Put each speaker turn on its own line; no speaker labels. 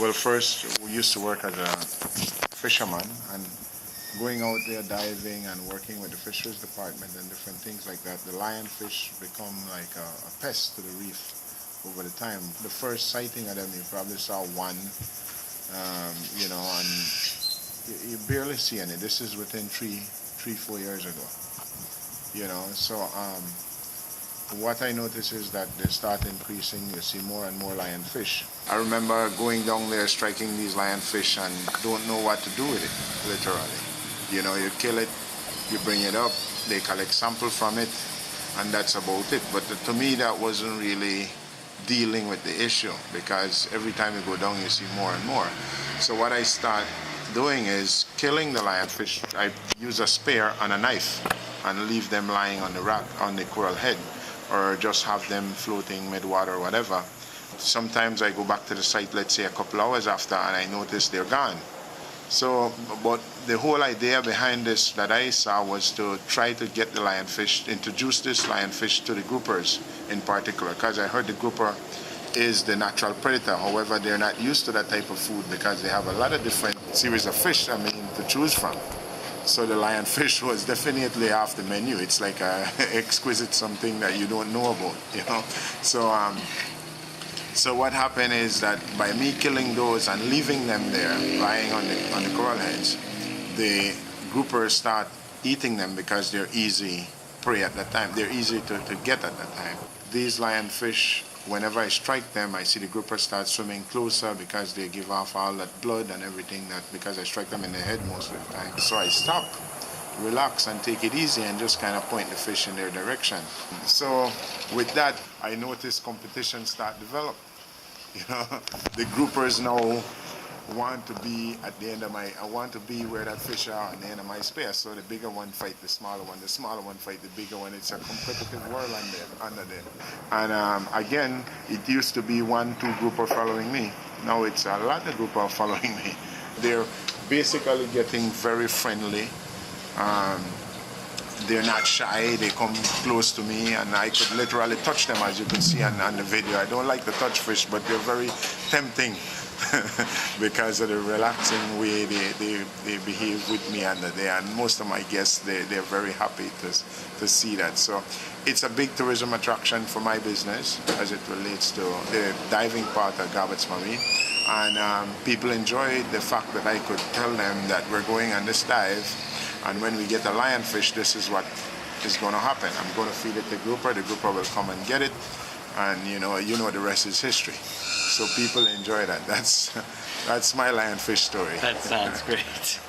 Well, first, we used to work as a fisherman and going out there diving and working with the fisheries department and different things like that. The lionfish become like a pest to the reef over the time. The first sighting of them, you probably saw one, and you barely see any. This is within 4 years ago, So what I notice is that they start increasing. You see more and more lionfish. I remember going down there, striking these lionfish, and don't know what to do with it, literally. You kill it, you bring it up, they collect sample from it, and that's about it. But to me, that wasn't really dealing with the issue, because every time you go down, you see more and more. So what I start doing is killing the lionfish. I use a spear and a knife and leave them lying on the rock, on the coral head, or just have them floating mid-water or whatever. Sometimes I go back to the site, let's say a couple hours after, and I notice they're gone. So, but the whole idea behind this that I saw was to try to get the lionfish, introduce this lionfish to the groupers in particular, because I heard the grouper is the natural predator. However, they're not used to that type of food because they have a lot of different series of fish, to choose from. So the lionfish was definitely off the menu. It's like a exquisite something that you don't know about, So what happened is that by me killing those and leaving them there, lying on the coral heads, the groupers start eating them because they're easy prey at that time. They're easy to get at that time. These lionfish, whenever I strike them, I see the grouper start swimming closer because they give off all that blood and everything, because I strike them in the head most of the time. So I stop, relax, and take it easy and just kind of point the fish in their direction. So with that, I noticed competition start develop. The groupers now want to be at the end of I want to be where that fish are at the end of my spear. So the bigger one fight the smaller one fight the bigger one. It's a competitive world under there. And again, it used to be 1-2 grouper following me. Now it's a lot of grouper following me. They're basically getting very friendly. They're not shy. They come close to me, and I could literally touch them, as you can see on the video. I don't like to touch fish, but they're very tempting because of the relaxing way they behave with me under there. And most of my guests, they're very happy to see that. So it's a big tourism attraction for my business as it relates to the diving part of Garbutt's Marine. And people enjoy the fact that I could tell them that we're going on this dive, and when we get a lionfish, this is what is going to happen. I'm going to feed it to the grouper will come and get it, and the rest is history. So people enjoy that. That's my lionfish story.
That sounds great.